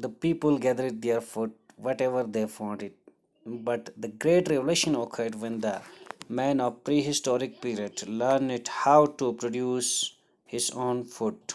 the people gathered their food, whatever they found it. But the great revelation occurred when the man of prehistoric period learned it how to produce his own food.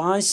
5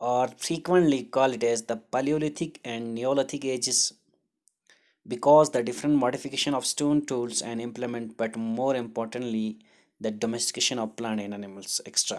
or frequently call it as the Paleolithic and Neolithic ages because the different modification of stone tools and implement, but more importantly the domestication of plant and animals extra।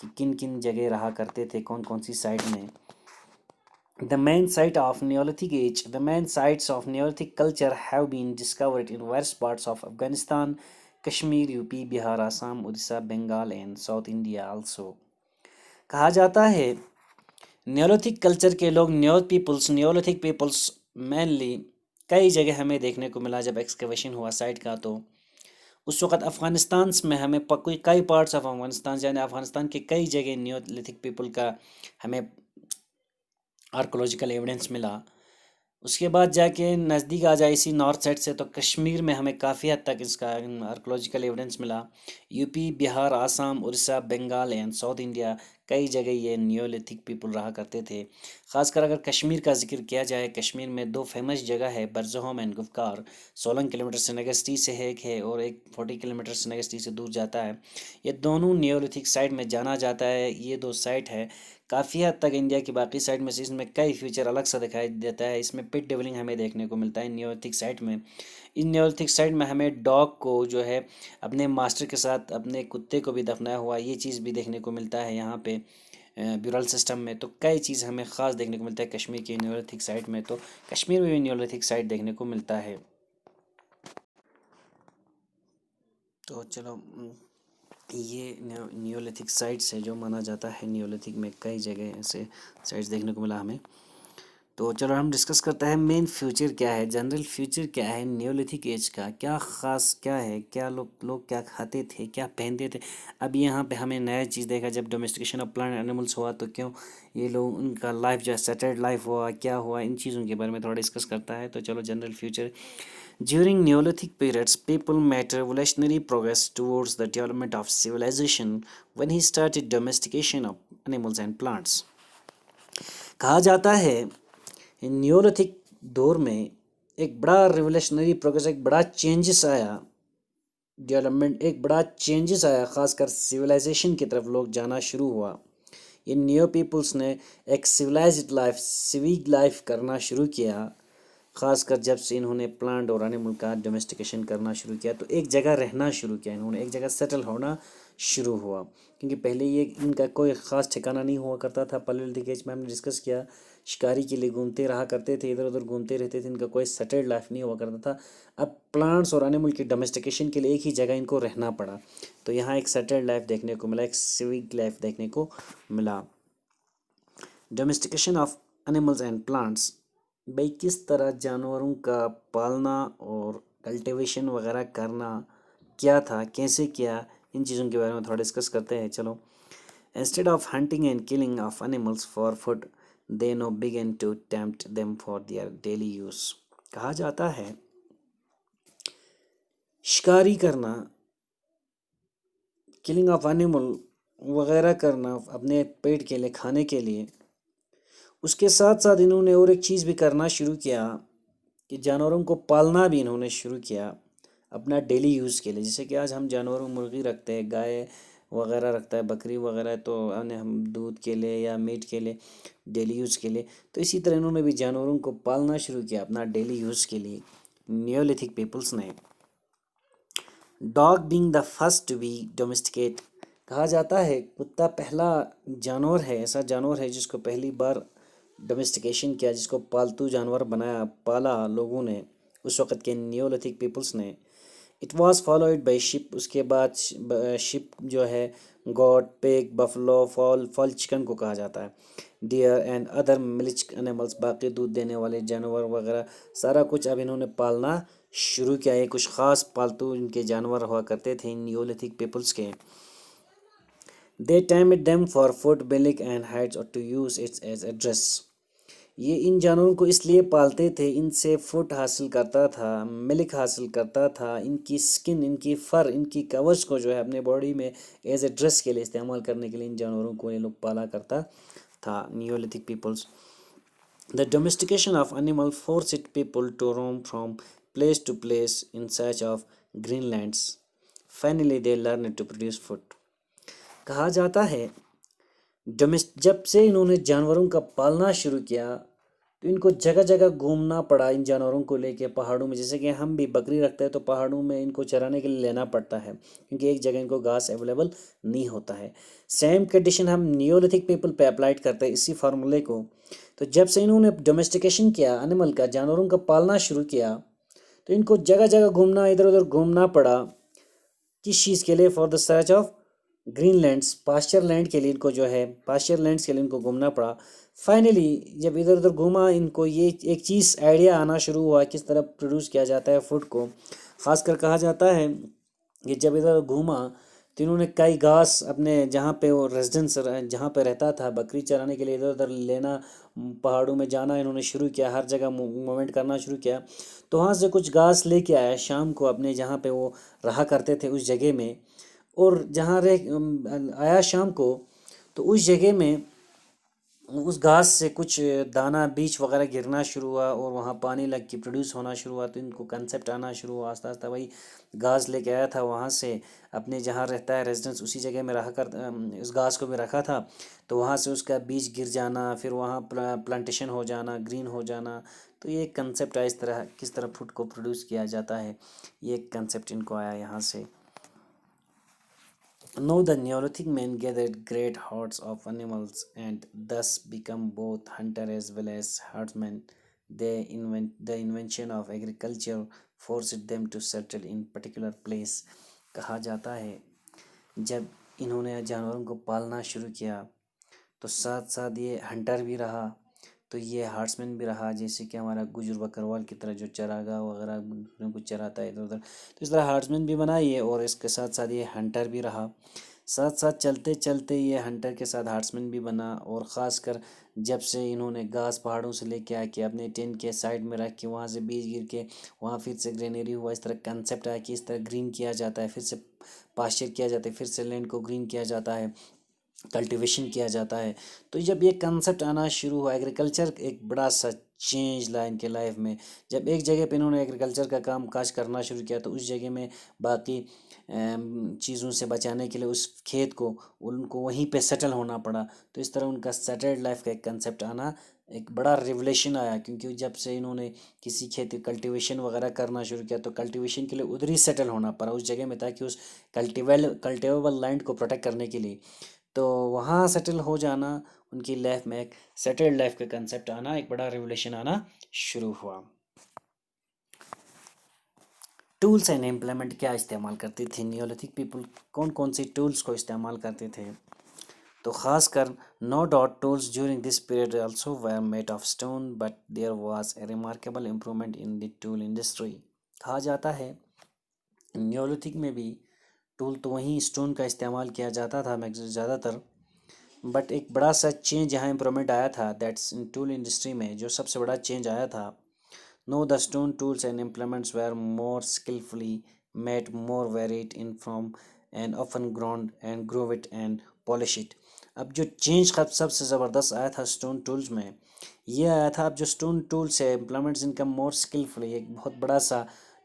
کہ کن کن جگہ رہا کرتے تھے، کون کون see site میں۔ The main sites of Neolithic culture have been discovered in various parts of Afghanistan, Kashmir, UP, Bihar, Assam, Odisha, Bengal and South India also۔ کہا جاتا ہے نیولوتھک کلچر کے لوگ نیولوتھک پیپلز مینلی کئی جگہ ہمیں دیکھنے کو ملا۔ جب ایکسکیویشن ہوا سائٹ کا تو اس وقت افغانستان میں ہمیں کئی پارٹس آف افغانستان، یعنی افغانستان کے کئی جگہ نیولوتھک پیپل کا ہمیں آرکولوجیکل ایویڈنس ملا۔ اس کے بعد جا کے نزدیک آ جائے اسی نارتھ سائڈ سے تو کشمیر میں ہمیں کافی حد تک اس کا آرکولوجیکل ایویڈنس ملا۔ U P, Bihar, Assam, Orissa, Bengal and south India کئی جگہ یہ نیولتھک پیپل رہا کرتے تھے۔ خاص کر اگر کشمیر کا ذکر کیا جائے، کشمیر میں دو فیمس جگہ ہے، Burzahom and Gufkral, 16 kilometre Srinagar city سے ایک ہے اور ایک 40 کلومیٹر سری نگر سٹی سے دور جاتا ہے۔ یہ دونوں نیولتھک سائٹ میں جانا جاتا ہے۔ یہ دو سائٹ ہے کافی حد تک انڈیا کی باقی سائٹ میں سے اس میں کئی فیچر الگ سا دکھائی دیتا ہے۔ اس میں پٹ ڈیولنگ ہمیں دیکھنے کو ملتا ہے نیولتھک سائٹ میں۔ ان نیولتھک سائٹ میں ہمیں ڈاگ کو جو ہے اپنے ماسٹر کے ساتھ اپنے کتے کو بھی دفنایا ہوا، یہ چیز بھی دیکھنے کو ملتا ہے یہاں پہ بیورل سسٹم میں۔ تو کئی چیز ہمیں خاص دیکھنے کو ملتا ہے کشمیر کی نیولتھک سائٹ میں، تو کشمیر میں بھی نیولتھک سائٹ دیکھنے کو ملتا ہے۔ تو چلو یہ نیولتھک سائٹس ہے جو مانا جاتا ہے، نیولتھک میں کئی جگہ ایسے سائٹس دیکھنے کو ملا ہمیں۔ تو چلو ہم ڈسکس کرتے ہیں مین فیوچر کیا ہے، جنرل فیوچر کیا ہے نیولتھک ایج کا، کیا خاص کیا ہے، کیا لوگ کیا کھاتے تھے، کیا پہنتے تھے۔ اب یہاں پہ ہمیں نیا چیز دیکھا، جب ڈومیسٹیکیشن آف پلانٹ اینیملس ہوا تو کیوں یہ لوگ ان کا لائف جو ہے سیٹلڈ لائف ہوا، کیا ہوا، ان چیزوں کے بارے میں تھوڑا ڈسکس کرتا ہے۔ تو چلو general future, during Neolithic periods, people made revolutionary progress towards the development of civilization when he started domestication of animals and plants۔ کہا جاتا ہے نیولتھک دور میں ایک بڑا ریولیشنری پروگریس، ایک بڑا چینجز آیا، ڈیولپمنٹ ایک بڑا چینجز آیا، خاص کر سویلائزیشن کی طرف لوگ جانا شروع ہوا۔ یہ نیو پیپلس نے ایک سویلائزڈ لائف، سویگ لائف کرنا شروع کیا، خاص کر جب سے انہوں نے پلانٹ اور اینیمل کا ڈومیسٹیکیشن کرنا شروع کیا تو ایک جگہ رہنا شروع کیا، انہوں نے ایک جگہ سیٹل ہونا شروع ہوا، کیونکہ پہلے یہ ان کا کوئی خاص ٹھکانہ نہیں ہوا کرتا تھا۔ پلیولتھک ایج میں ہم نے ڈسکس کیا، شکاری کے لیے گھومتے رہا کرتے تھے، ادھر ادھر گھومتے رہتے تھے، ان کا کوئی سیٹلڈ لائف نہیں ہوا کرتا تھا۔ اب پلانٹس اور اینیمل کی ڈومیسٹیکیشن کے لیے ایک ہی جگہ ان کو رہنا پڑا، تو یہاں ایک سیٹلڈ لائف دیکھنے کو ملا، ایک سویگ لائف دیکھنے کو ملا۔ ڈومیسٹیکیشن آف اینیملز اینڈ پلانٹس، بھائی کس طرح جانوروں کا پالنا اور کلٹیویشن وغیرہ کرنا کیا تھا، کیسے کیا، ان چیزوں کے بارے میں تھوڑا ڈسکس کرتے ہیں۔ چلو، instead of hunting and killing of animals for food they now begin to tempt them for their daily use۔ کہا جاتا ہے شکاری کرنا، کلنگ آف اینیمل وغیرہ کرنا اپنے پیٹ کے لیے، کھانے کے لیے، اس کے ساتھ ساتھ انہوں نے اور ایک چیز بھی کرنا شروع کیا کہ جانوروں کو پالنا بھی انہوں نے شروع کیا اپنا ڈیلی یوز کے لیے۔ جیسے کہ آج ہم جانوروں مرغی رکھتے ہیں، گائے وغیرہ رکھتا ہے، بکری وغیرہ، تو ہم دودھ کے لیے یا میٹ کے لیے، ڈیلی یوز کے لیے، تو اسی طرح انہوں نے بھی جانوروں کو پالنا شروع کیا اپنا ڈیلی یوز کے لیے نیولتھک پیپلس نے۔ Dog being the first to be domesticate, کہا جاتا ہے کتا پہلا جانور ہے، ایسا جانور ہے جس کو پہلی بار ڈومیسٹیکیشن کیا، جس کو پالتو جانور بنایا، پالا لوگوں نے اس وقت کے نیولتھک پیپلس نے۔ It was followed by sheep, اس کے بعد شپ جو ہے گوٹ، پیگ، بفلو، فال چکن کو کہا جاتا ہے، dear and other mulch animals, باقی دودھ دینے والے جانور وغیرہ سارا کچھ اب انہوں نے پالنا شروع کیا۔ یہ کچھ خاص پالتو ان کے جانور ہوا کرتے تھے نیولتھک پیپلس کے۔ They tamed them for food, milk and hides or to use it as a dress۔ یہ ان جانوروں کو اس لیے پالتے تھے، ان سے فوڈ حاصل کرتا تھا، ملک حاصل کرتا تھا، ان کی سکن، ان کی فر، ان کی کورز کو جو ہے اپنے باڈی میں ایز اے ڈریس کے لیے استعمال کرنے کے لیے ان جانوروں کو یہ لوگ پالا کرتا تھا نیولتھک peoples. The domestication of animal forced people to roam from place to place in search of green lands۔ Finally they learned to produce food۔ کہا جاتا ہے جب سے انہوں نے جانوروں کا پالنا شروع کیا تو تو ان کو جگہ جگہ گھومنا پڑا ان جانوروں کو لے کے پہاڑوں میں، جیسے کہ ہم بھی بکری رکھتے ہیں تو پہاڑوں میں ان کو چرانے کے لیے لینا پڑتا ہے، کیونکہ ایک جگہ ان کو گھاس اویلیبل نہیں ہوتا ہے۔ سیم کنڈیشن ہم نیولتھک پیپل پہ اپلائڈ کرتے ہیں اسی فارمولے کو۔ تو جب سے انہوں نے ڈومیسٹیکیشن کیا انیمل کا، جانوروں کا پالنا شروع کیا، تو ان کو جگہ جگہ گھومنا، ادھر ادھر گھومنا پڑا، کس چیز کے لیے؟ For the search of green lands, pasture land کے لیے ان کو جو ہے پاسچر لینڈس کے لیے ان کو گھومنا پڑا۔ فائنلی جب ادھر ادھر گھوما، ان کو یہ ایک چیز آئیڈیا آنا شروع ہوا کس طرح پروڈیوس کیا جاتا ہے فوڈ کو۔ خاص کر کہا جاتا ہے کہ جب ادھر گھوما تو انہوں نے کئی گھاس اپنے جہاں پہ وہ ریزیڈنس جہاں پہ رہتا تھا بکری چرانے کے لیے ادھر ادھر لینا، پہاڑوں میں جانا انہوں نے شروع کیا، ہر جگہ موومنٹ کرنا شروع کیا۔ تو وہاں سے کچھ گھاس لے کے آیا شام کو اپنے جہاں پہ وہ رہا کرتے تھے اس جگہ میں، اور جہاں آیا شام کو تو اس جگہ میں اس گھاس سے کچھ دانہ بیج وغیرہ گرنا شروع ہوا اور وہاں پانی لگ کے پروڈیوس ہونا شروع ہوا، تو ان کو کنسیپٹ آنا شروع ہوا آہستہ آہستہ۔ وہی گھاس لے کے آیا تھا وہاں سے اپنے جہاں رہتا ہے ریزیڈنس اسی جگہ میں رہا کر اس گھاس کو بھی رکھا تھا، تو وہاں سے اس کا بیج گر جانا، پھر وہاں پلانٹیشن ہو جانا، گرین ہو جانا۔ تو یہ ایک کنسیپٹ ہے اس طرح کس طرح فوڈ کو پروڈیوس کیا جاتا ہے، یہ ایک کنسیپٹ ان کو آیا یہاں سے۔ Now the Neolithic men gathered great herds of animals and thus become both hunter as well as herdsmen. The invention of agriculture forced them to settle in particular place. کہا جاتا ہے جب انہوں نے جانوروں کو پالنا شروع کیا تو ساتھ ساتھ یہ ہنٹر بھی رہا، تو یہ ہارٹسمین بھی رہا، جیسے کہ ہمارا گجر بکروال کی طرح جو چراگاہ وغیرہ کو چراتا ہے ادھر ادھر، تو اس طرح ہارٹسمین بھی بنا یہ، اور اس کے ساتھ ساتھ یہ ہنٹر بھی رہا۔ ساتھ ساتھ چلتے چلتے یہ ہنٹر کے ساتھ ہارٹسمین بھی بنا، اور خاص کر جب سے انہوں نے گھاس پہاڑوں سے لے کے آ کے اپنے ٹینٹ کے سائڈ میں رکھ کے وہاں سے بیج گر کے وہاں پھر سے گرینری ہوا، اس طرح کنسیپٹ آیا کہ اس طرح گرین کیا جاتا ہے، پھر سے پاسچر کیا جاتا ہے، پھر سے لینڈ کو گرین کیا جاتا ہے، کلٹیویشن کیا جاتا ہے۔ تو جب یہ کنسیپٹ آنا شروع ہوا، ایگریکلچر ایک بڑا سا چینج لا ان کے لائف میں۔ جب ایک جگہ پہ انہوں نے ایگریکلچر کا کام کاج کرنا شروع کیا تو اس جگہ میں باقی چیزوں سے بچانے کے لیے اس کھیت کو ان کو وہیں پہ سیٹل ہونا پڑا، تو اس طرح ان کا سیٹلڈ لائف کا ایک کنسیپٹ آنا ایک بڑا ریولیشن آیا، کیونکہ جب سے انہوں نے کسی کھیتی کلٹیویشن وغیرہ کرنا شروع کیا تو کلٹیویشن کے لیے ادھر ہی سیٹل ہونا پڑا اس جگہ میں، تاکہ اس کلٹیویبل لینڈ کو پروٹیکٹ کرنے کے لیے، تو وہاں سیٹل ہو جانا ان کی لائف میں ایک سیٹلڈ لائف کا کنسیپٹ آنا، ایک بڑا ریولیشن آنا شروع ہوا۔ ٹولس اینڈ امپلیمنٹ کیا استعمال کرتے تھے نیولتھک پیپل، کون کون سی ٹولس کو استعمال کرتے تھے؟ تو خاص کر no doubt tools during this period also were made of stone but there was a remarkable improvement in the tool industry. کہا جاتا ہے نیولتھک میں بھی ٹول تو وہیں اسٹون کا استعمال کیا جاتا تھا زیادہ تر، بٹ ایک بڑا سا چینج یہاں امپرومنٹ آیا تھا، دیٹس ان ٹول انڈسٹری میں جو سب سے بڑا چینج آیا تھا۔ Now the stone tools and implements were more skilfully made, more varied in form and often ground and grew it and polish it. اب جو چینج سب سے زبردست آیا تھا اسٹون ٹولز میں یہ آیا تھا، اب جو اسٹون ٹولس ہے امپلیمنٹس ان کا مور اسکلفلی، ایک بہت بڑا سا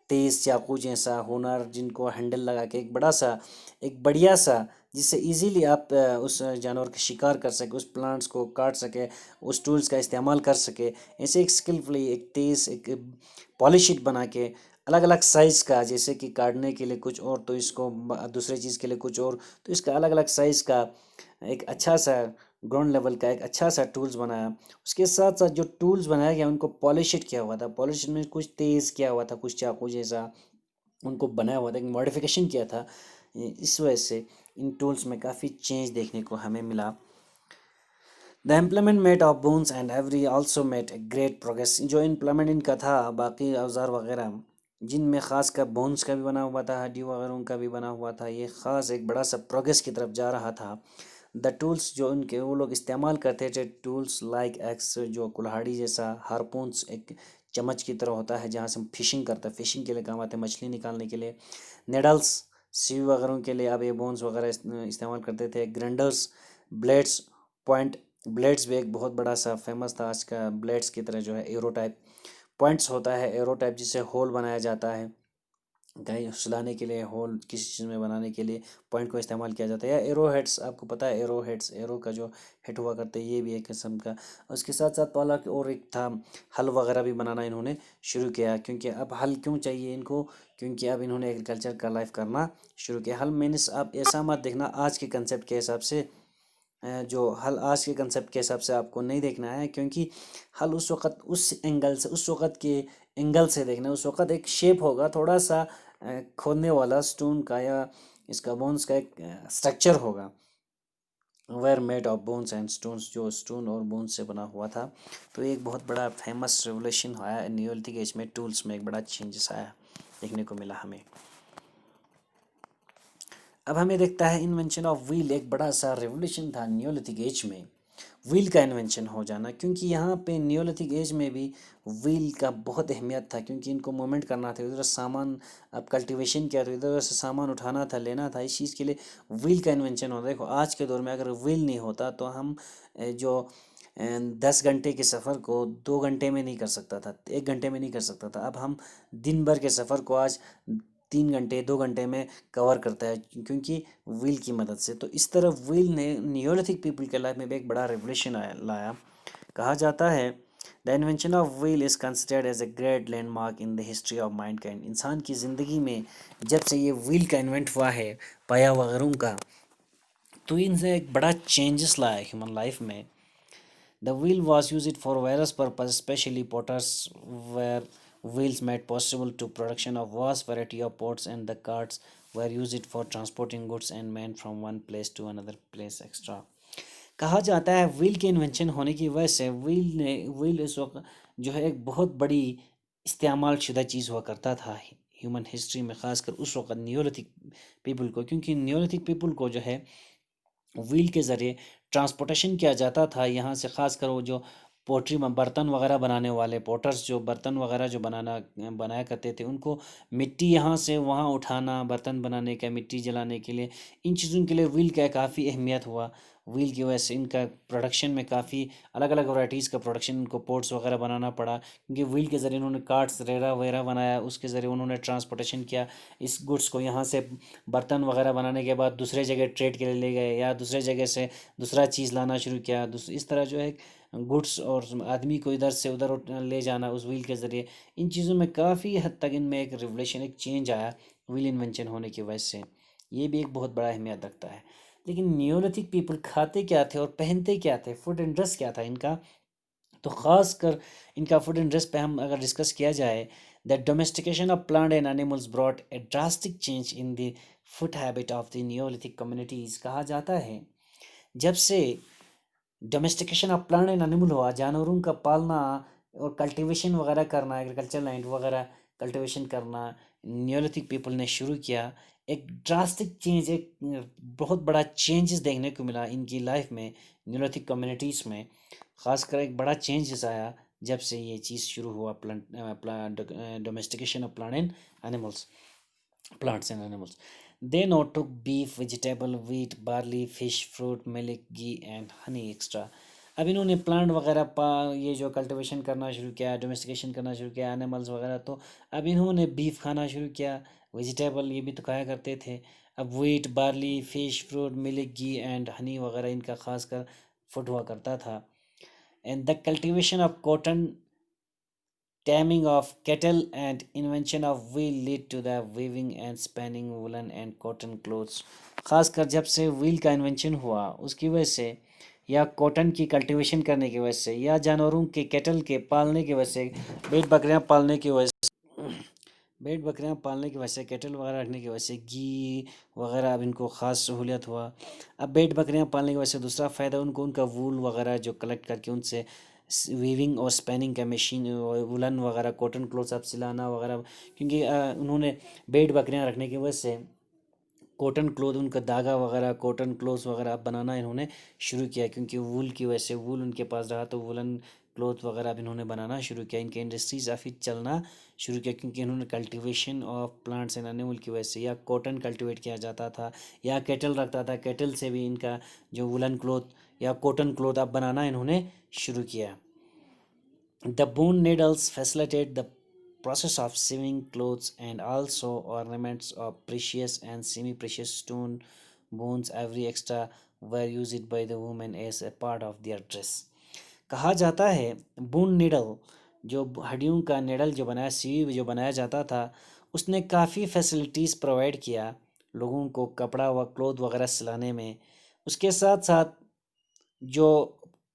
تیز چاقو جیسا ہنر جن کو ہینڈل لگا کے ایک بڑا سا ایک بڑھیا سا جس سے ایزیلی آپ اس جانور کا شکار کر سکے، اس پلانٹس کو کاٹ سکے، اس ٹولز کا استعمال کر سکے، ایسے ایک اسکلفلی ایک تیز ایک پالش اٹ بنا کے الگ الگ سائز کا، جیسے کہ کاٹنے کے لیے کچھ اور تو اس کو دوسرے چیز کے لیے کچھ اور، تو اس کا الگ الگ سائز کا ایک اچھا سا گراؤنڈ لیول کا ایک اچھا سا ٹولز بنایا۔ اس کے ساتھ ساتھ جو ٹولز بنایا گیا ان کو پالش اٹ کیا ہوا تھا، پالش میں کچھ تیز کیا ہوا تھا، کچھ چاقو جیسا ان کو بنایا ہوا تھا، ایک ماڈیفیکیشن کیا تھا، اس وجہ سے ان ٹولز میں کافی چینج دیکھنے کو ہمیں ملا۔ The implement made of bones and every also made a great progress, جو امپلیمنٹ ان کا تھا باقی اوزار وغیرہ جن میں خاص کر بونس کا بھی بنا ہوا تھا، ہڈی وغیرہ کا بھی بنا ہوا تھا، یہ خاص ایک بڑا سا پروگریس کی طرف جا رہا تھا۔ دا ٹولس جو ان کے وہ لوگ استعمال کرتے تھے، ٹولس لائک ایکس جو کلہاڑی جیسا، ہارپونس ایک چمچ کی طرح ہوتا ہے جہاں سے ہم فشنگ کرتے ہیں، فشنگ کے لیے کام آتے ہیں مچھلی نکالنے کے لیے، نیڈلس سیو وغیرہ کے لیے اب یہ بونس وغیرہ استعمال کرتے تھے، گرینڈرس، بلیڈس، پوائنٹ بلیڈس بھی ایک بہت بڑا سا فیمس تھا آج کا، بلیڈس کی طرح جو ہے ایرو ٹائپ پوائنٹس ہوتا ہے، ایرو ٹائپ جس سے ہول بنایا جاتا ہے، گائے سلانے کے لیے، ہول کسی چیز میں بنانے کے لیے پوائنٹ کو استعمال کیا جاتا ہے، یا ایرو ہیڈس، آپ کو پتہ ہے ایرو ہیڈس، ایرو کا جو ہیڈ ہوا کرتا ہے، یہ بھی ایک قسم کا. اس کے ساتھ ساتھ پالا اور ایک تھا ہل وغیرہ بھی بنانا انہوں نے شروع کیا، کیونکہ اب ہل کیوں چاہیے ان کو، کیونکہ اب انہوں نے ایگریکلچر کا لائف کرنا شروع کیا. ہل مینس آپ ایسا مت دیکھنا آج کے کنسیپٹ کے حساب سے، جو حل آج کے کنسیپٹ کے حساب سے آپ کو نہیں دیکھنا ہے، کیونکہ حل اس وقت اس اینگل سے، اس وقت کے اینگل سے دیکھنا ہے. اس وقت ایک شیپ ہوگا تھوڑا سا کھودنے والا سٹون کا یا اس کا بونس کا ایک سٹرکچر ہوگا، were made of bones and stones, جو سٹون اور بونس سے بنا ہوا تھا. تو ایک بہت بڑا فیمس ریولیوشن آیا نیولتھک ایج میں، ٹولس میں ایک بڑا چینجز آیا دیکھنے کو ملا ہمیں. اب ہمیں دیکھتا ہے انوینشن آف ویل، ایک بڑا سا ریولیوشن تھا نیولتھک ایج میں، ویل کا انوینشن ہو جانا، کیونکہ یہاں پہ نیولتھک ایج میں بھی ویل کا بہت اہمیت تھا، کیونکہ ان کو موومنٹ کرنا تھا، ادھر سامان، اب کلٹیویشن کیا تو ادھر سے سامان اٹھانا تھا، لینا تھا، اس چیز کے لیے ویل کا انوینشن ہوتا ہے. دیکھو آج کے دور میں اگر ویل نہیں ہوتا تو ہم جو 10 گھنٹے کے سفر کو 2 گھنٹے میں نہیں کر سکتا تھا، 1 گھنٹے میں نہیں کر سکتا تھا. اب ہم دن بھر کے سفر کو آج 3 گھنٹے 2 گھنٹے میں کور کرتا ہے، کیونکہ ویل کی مدد سے. تو اس طرح ویل نے نیولتھک پیپل کے لائف میں بھی ایک بڑا ریولیوشن لایا. کہا جاتا ہے the invention of wheel is considered as a great landmark in the history of mankind. انسان کی زندگی میں جب سے یہ ویل کا انوینٹ ہوا ہے، پایا وغیرہ کا، تو ان سے ایک بڑا چینجز لایا ہیومن لائف میں. The wheel was used for various purposes, especially potters, where wheels made possible to production of vast variety of pots, and the carts were used for transporting goods and men from one place to another place extra. کہا جاتا ہے well کے invention ہونے کی وجہ سے well اس وقت جو ہے ایک بہت بڑی استعمال شدہ چیز ہوا کرتا تھا ہیومن ہسٹری میں، خاص کر اس وقت نیولتھک پیپل کو، کیونکہ نیولتھک پیپل کو جو ہے ویل کے ذریعے ٹرانسپورٹیشن کیا جاتا تھا یہاں سے. خاص کر وہ جو پوٹری میں برتن وغیرہ بنانے والے پوٹرز، جو برتن وغیرہ جو بنایا کرتے تھے، ان کو مٹی یہاں سے وہاں اٹھانا، برتن بنانے کا، مٹی جلانے کے لیے، ان چیزوں کے لیے ویل کا کافی اہمیت ہوا. ویل کی وجہ سے ان کا پروڈکشن میں کافی الگ الگ ورائٹیز کا پروڈکشن، ان کو پورٹس وغیرہ بنانا پڑا، کیونکہ ویل کے ذریعے انہوں نے کارٹس ریرا وغیرہ بنایا، اس کے ذریعے انہوں نے ٹرانسپورٹیشن کیا اس گڈس کو. یہاں سے برتن وغیرہ بنانے کے بعد دوسرے جگہ ٹریڈ کے لیے لے گئے، یا دوسرے جگہ سے دوسرا چیز لانا شروع کیا. اس طرح جو ہے گڈس اور آدمی کو ادھر سے ادھر لے جانا اس ویل کے ذریعے، ان چیزوں میں کافی حد تک ان میں ایک ریولیوشن، ایک چینج آیا ویل انوینشن ہونے کی وجہ سے. یہ بھی ایک بہت بڑا اہمیت رکھتا ہے. لیکن نیولتھک پیپل کھاتے کیا تھے اور پہنتے کیا تھے، فوڈ اینڈ ڈریس کیا تھا ان کا؟ تو خاص کر ان کا فوڈ اینڈ ڈریس پہ ہم اگر ڈسکس کیا جائے، the domestication of plant and animals brought a drastic change in the food habit of the Neolithic communities. کہا جاتا ہے جب سے domestication of plant and animal ہوا، جانوروں کا پالنا اور کلٹیویشن وغیرہ کرنا، ایگریکلچر لینڈ وغیرہ کلٹیویشن کرنا نیولتھک پیپل نے شروع کیا. ایک ڈراسٹک چینج، ایک بہت بڑا چینجز دیکھنے کو ملا ان کی لائف میں، نیولتھک کمیونٹیز میں. خاص کر ایک بڑا چینجز آیا جب سے یہ چیز شروع ہوا، domestication of plant and animals, plants and animals. They now took beef, vegetable, wheat, barley, fish, fruit, milk, ghee and honey extra. اب انہوں نے پلانٹ وغیرہ یہ جو کلٹیویشن کرنا شروع کیا، ڈومیسٹیکیشن کرنا شروع کیا، اینیملز وغیرہ، تو اب انہوں نے بیف کھانا شروع کیا، ویجیٹیبل یہ بھی تو کھایا کرتے تھے. اب wheat, barley, fish, fruit, milk, ghee and honey وغیرہ ان کا خاص کر فوڈ ہوا کرتا تھا. And the cultivation of cotton, taming of cattle and invention of wheel lead to the weaving and spinning woolen and cotton clothes. خاص کر جب سے ویل کا انوینشن ہوا اس کی وجہ سے، یا کاٹن کی کلٹیویشن کرنے کی وجہ سے، یا جانوروں کے کیٹل کے پالنے کی وجہ سے، بیٹ بکریاں پالنے کی وجہ سے، کیٹل وغیرہ رکھنے کی وجہ سے گھی وغیرہ اب ان کو خاص سہولیت ہوا. اب بیٹ بکریاں پالنے کی وجہ سے دوسرا فائدہ ان کو، ان کا وول وغیرہ جو کلیکٹ کر کے ان سے ویونگ اور اسپیننگ کا مشین، وولن وغیرہ کاٹن کلوتھس اب سلانا وغیرہ، کیونکہ انہوں نے بیٹ بکریاں رکھنے کی وجہ سے کاٹن کلوتھ، ان کا دھاگا وغیرہ کاٹن کلوتھس وغیرہ اب بنانا انہوں نے شروع کیا، کیونکہ وول کی وجہ سے، وول ان کے پاس رہا تو وولن کلوتھ وغیرہ اب انہوں نے بنانا شروع کیا. ان کے انڈسٹریز کافی چلنا شروع کیا، کیونکہ انہوں نے cultivation of plants and animal کی وجہ سے، یا کاٹن کلٹیویٹ کیا جاتا تھا، یا کیٹل رکھتا تھا، کیٹل سے بھی ان کا جو وولن کلوتھ یا کاٹن کلوتھ اب بنانا انہوں نے شروع کیا. The bone needles facilitate the process of sewing clothes and also ornaments of precious and semi-precious stone bones. Every extra were used by the women as a part of their dress. کہا جاتا ہے bone needle جو ہڈیوں کا needle جو بنایا savvy جو بنایا جاتا تھا اس نے کافی فیسلٹیز پرووائڈ کیا لوگوں کو کپڑا و کلوتھ وغیرہ سلانے میں. اس کے ساتھ ساتھ جو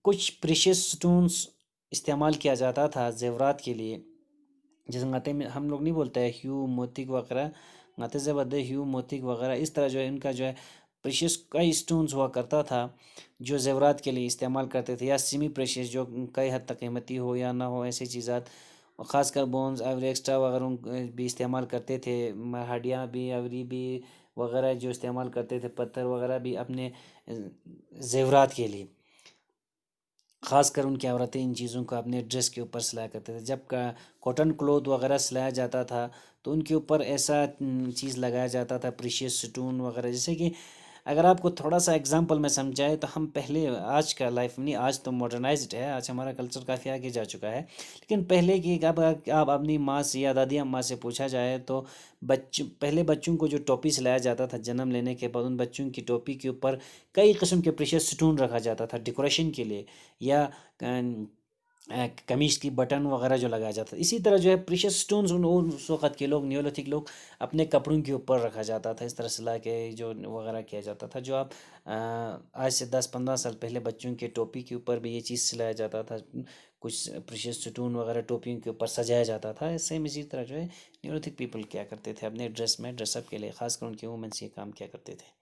کچھ پریشیس سٹونز استعمال کیا جاتا تھا زیورات کے لیے، جیسے غاتے میں ہم لوگ نہیں بولتے ہیں ہیو موتک وغیرہ، غاتے سے بدے ہیو موتک وغیرہ، اس طرح جو ہے ان کا جو ہے پریشیس کئی سٹونز ہوا کرتا تھا جو زیورات کے لیے استعمال کرتے تھے، یا سیمی پریشیس جو کئی حد تک قیمتی ہو یا نہ ہو ایسی چیزات. خاص کر بونز ایوری ایکسٹرا وغیرہ بھی استعمال کرتے تھے، ہڈیاں بھی ایوری بھی وغیرہ جو استعمال کرتے تھے، پتھر وغیرہ بھی اپنے زیورات کے لیے. خاص کر ان کی عورتیں ان چیزوں کو اپنے ڈریس کے اوپر سلایا کرتے تھے. جب کاٹن کلوتھ وغیرہ سلایا جاتا تھا تو ان کے اوپر ایسا چیز لگایا جاتا تھا پریشیس سٹون وغیرہ. جیسے کہ اگر آپ کو تھوڑا سا اگزامپل میں سمجھائے تو ہم پہلے آج کا لائف نہیں، آج تو ماڈرنائزڈ ہے، آج ہمارا کلچر کافی آگے جا چکا ہے، لیکن پہلے کی اب آپ اپنی ماں سے یا دادی اماں سے پوچھا جائے تو پہلے بچوں کو جو ٹوپی سلایا جاتا تھا جنم لینے کے بعد، ان بچوں کی ٹوپی کے اوپر کئی قسم کے پریشیس سٹون رکھا جاتا تھا ڈیکوریشن کے لیے، یا قمیص کی بٹن وغیرہ جو لگایا جاتا ہے. اسی طرح جو ہے پریشیس سٹونز اس وقت کے لوگ نیولوتھک لوگ اپنے کپڑوں کے اوپر رکھا جاتا تھا، اس طرح سلا کے جو وغیرہ کیا جاتا تھا. جو آپ آج سے 10-15 سال پہلے بچوں کے ٹوپی کے اوپر بھی یہ چیز سلایا جاتا تھا، کچھ پریشیس سٹون وغیرہ ٹوپیوں کے اوپر سجایا جاتا تھا. سیم اسی طرح جو ہے نیولوتھک پیپل کیا کرتے تھے اپنے ڈریس میں ڈریس اپ کے لیے، خاص کر ان کے وومنس یہ کام کیا کرتے تھے.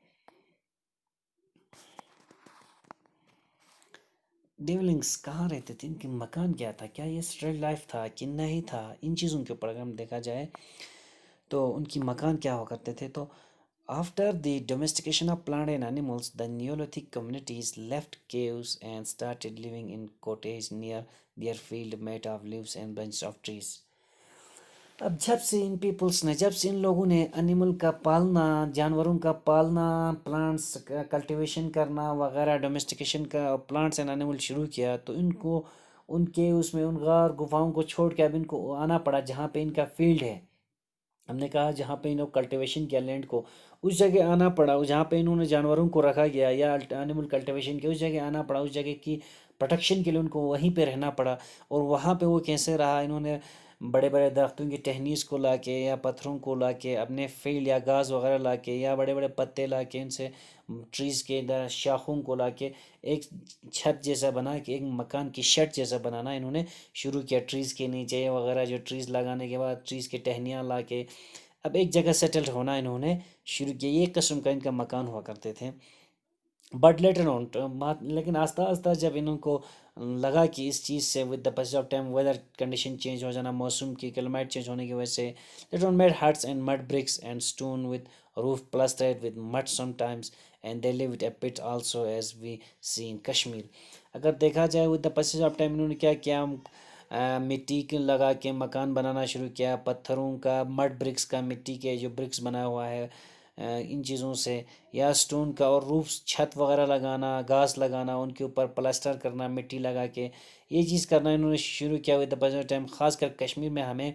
ڈیولنگس کہاں رہتے تھے، ان کے مکان کیا تھا، کیا یہ اسٹریٹ لائف تھا کہ نہیں تھا، ان چیزوں کے اوپر اگر ہم دیکھا جائے تو ان کی مکان کیا ہوا کرتے تھے. تو after the domestication of plant and animals the Neolithic communities left caves and started living in cottage near their field made of leaves and bunch of trees. اب جب سے ان پیپلس نے، جب سے ان لوگوں نے انیمل کا پالنا، جانوروں کا پالنا، پلانٹس کا کلٹیویشن کرنا وغیرہ، ڈومیسٹیکیشن کا پلانٹس اینڈ انیمل شروع کیا، تو ان کو ان کے اس میں ان غار گفاؤں کو چھوڑ کے اب ان کو آنا پڑا جہاں پہ ان کا فیلڈ ہے. ہم نے کہا جہاں پہ انہوں کلٹیویشن کیا لینڈ کو، اس جگہ آنا پڑا، جہاں پہ انہوں نے جانوروں کو رکھا گیا یا انیمل کلٹیویشن کی اس جگہ آنا پڑا، اس جگہ کی پروٹیکشن کے لیے ان کو وہیں پہ رہنا پڑا. اور وہاں پہ وہ کیسے رہا، انہوں نے بڑے بڑے درختوں کی ٹہنیز کو لا کے یا پتھروں کو لا کے اپنے فیلڈ یا گھاس وغیرہ لا کے یا بڑے بڑے پتے لا کے ان سے ٹریز کے شاخوں کو لا کے ایک چھت جیسا بنا کے، ایک مکان کی شیڈ جیسا بنانا انہوں نے شروع کیا. ٹریز کے نیچے وغیرہ جو ٹریز لگانے کے بعد ٹریز کے ٹہنیاں لا کے اب ایک جگہ سیٹلڈ ہونا انہوں نے شروع کیا. یہ ایک قسم کا ان کا مکان ہوا کرتے تھے. بٹ لیٹر آن، لیکن آہستہ آہستہ جب انہوں کو لگا کہ اس چیز سے with the pace of time weather condition change ہو جانا، موسم کی کلائمیٹ چینج ہونے کی وجہ سے، later on made huts and mud bricks and stone with roof plastered with mud sometimes and they lived a pit also as we see in Kashmir. اگر دیکھا جائے with the pace of time انہوں نے کیا کیا، مٹی کے لگا کے مکان بنانا شروع کیا، پتھروں کا، مڈ برکس کا، مٹی کے جو برکس بنا ہوا ہے ان چیزوں سے، یا سٹون کا، اور روفس چھت وغیرہ لگانا، گھاس لگانا، ان کے اوپر پلسٹر کرنا مٹی لگا کے، یہ چیز کرنا انہوں نے شروع کیا ود دا پریزنٹ ٹائم. خاص کر کشمیر میں ہمیں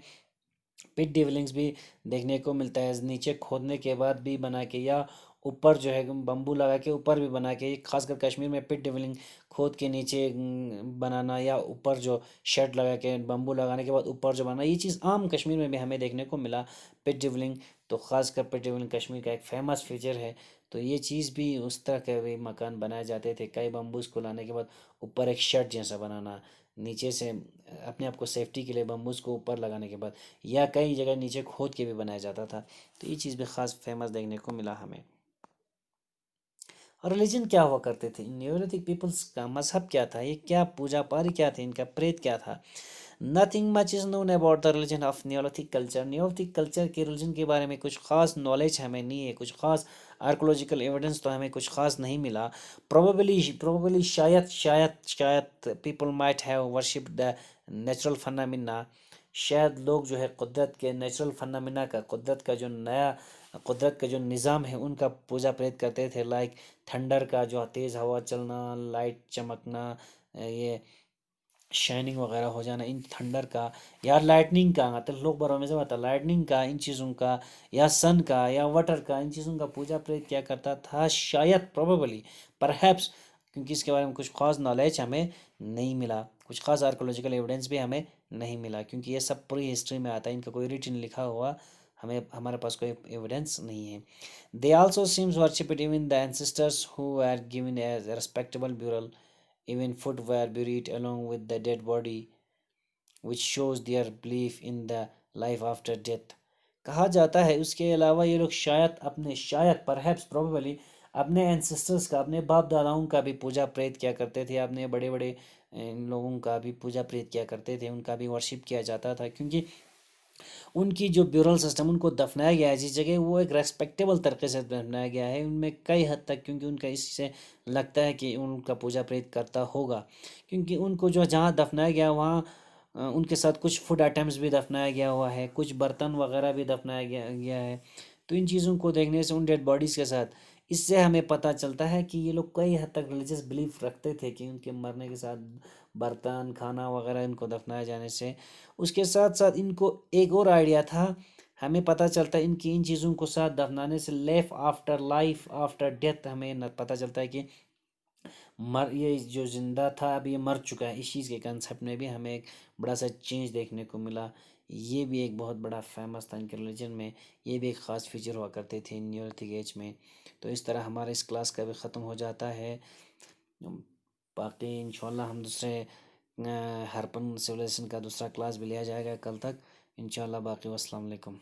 پٹ ڈیولنگس بھی دیکھنے کو ملتا ہے، نیچے کھودنے کے بعد بھی بنا کے، یا اوپر جو ہے بمبو لگا کے اوپر بھی بنا کے. خاص کر کشمیر میں پٹ ڈیولنگ کھود کے نیچے بنانا، یا اوپر جو شیڈ لگا کے بمبو لگانے کے بعد اوپر جو بنانا، یہ چیز عام کشمیر میں بھی ہمیں دیکھنے کو ملا پٹ ڈیولنگ. تو خاص کر پٹ ڈیولنگ کشمیر کا ایک فیمس فیچر ہے. تو یہ چیز بھی اس طرح کے بھی مکان بنائے جاتے تھے، کئی بمبوز کو لانے کے بعد اوپر ایک شیڈ جیسا بنانا، نیچے سے اپنے آپ کو سیفٹی کے لیے بمبوز کو اوپر لگانے کے بعد، یا کئی جگہ نیچے کھود کے بھی بنایا جاتا تھا. تو یہ چیز بھی خاص فیمس دیکھنے کو ملا ہمیں. اور ریلیجن کیا ہوا کرتے تھے نیولوتھک پیپلس کا، مذہب کیا تھا، یہ کیا پوجا پاری کیا تھی، ان کا پریت کیا تھا. Nothing much is known about the religion of Neolithic culture. Neolithic culture کے ریلیجن کے بارے میں کچھ خاص نالج ہمیں نہیں ہے، کچھ خاص آرکولوجیکل ایویڈنس تو ہمیں کچھ خاص نہیں ملا. پروبیبلی شاید people might have worship the natural phenomena. شاید لوگ جو ہے قدرت کے نیچرل فنامنا کا، قدرت کا جو نظام ہے ان کا پوجا پریت کرتے تھے. لائک تھنڈر کا، جو تیز ہوا چلنا، لائٹ چمکنا، یہ شائننگ وغیرہ ہو جانا ان تھنڈر کا یا لائٹننگ کا، مطلب لوگ باروں میں سے بتا لائٹننگ کا، ان چیزوں کا یا سن کا یا واٹر کا، ان چیزوں کا پوجا پریت کیا کرتا تھا شاید پروبیبلی پرہیپس، کیونکہ اس کے بارے میں کچھ خاص نالج ہمیں نہیں ملا، کچھ خاص آرکولوجیکل ایویڈنس بھی ہمیں نہیں ملا، کیونکہ یہ سب پوری ہسٹری میں آتا ہے، ان کا کوئی ریٹن لکھا ہوا ہمارے پاس کوئی ایویڈنس نہیں ہے۔ They also seems worshipped even the ancestors who were given as a respectable burial. Even food were buried along with the dead body, which shows their belief in the life after death. کہا جاتا ہے اس کے علاوہ یہ لوگ شاید perhaps probably اپنے ancestors کا، اپنے باپ داداؤں کا بھی پوجا پریت کیا کرتے تھے، اپنے بڑے بڑے ان لوگوں کا بھی پوجا پریت کیا کرتے تھے، ان کا بھی ورشپ کیا جاتا تھا، کیونکہ ان کی جو بیورل سسٹم ان کو دفنایا گیا ہے جس جگہ، وہ ایک ریسپیکٹیبل طریقے سے دفنایا گیا ہے ان میں کئی حد تک، کیونکہ ان کا اس سے لگتا ہے کہ ان کا پوجا پریت کرتا ہوگا، کیونکہ ان کو جو جہاں دفنایا گیا وہاں ان کے ساتھ کچھ فوڈ آئٹمس بھی دفنایا گیا ہوا ہے، کچھ برتن وغیرہ بھی دفنایا گیا ہے، تو ان چیزوں کو دیکھنے سے ان ڈیڈ باڈیز کے ساتھ اس سے ہمیں پتہ چلتا ہے کہ یہ لوگ کئی حد تک ریلیجس بلیف رکھتے تھے کہ ان کے مرنے کے ساتھ برتن کھانا وغیرہ ان کو دفنائے جانے سے، اس کے ساتھ ساتھ ان کو ایک اور آئیڈیا تھا، ہمیں پتہ چلتا ہے ان چیزوں کو ساتھ دفنانے سے لائف آفٹر ڈیتھ ہمیں پتہ چلتا ہے کہ یہ جو زندہ تھا اب یہ مر چکا ہے، اس چیز کے کنسیپٹ میں بھی ہمیں ایک بڑا سا چینج دیکھنے کو ملا، یہ بھی ایک بہت بڑا فیمس تھا ان کے ریلیجن میں، یہ بھی ایک خاص فیچر ہوا کرتے تھے نیولتھک ایج میں۔ تو اس طرح ہمارا اس کلاس کا بھی ختم ہو جاتا ہے، باقی انشاءاللہ ہم دوسرے ہرپن سویلائزیشن کا دوسرا کلاس بھی لیا جائے گا کل تک انشاءاللہ، باقی والسلام علیکم۔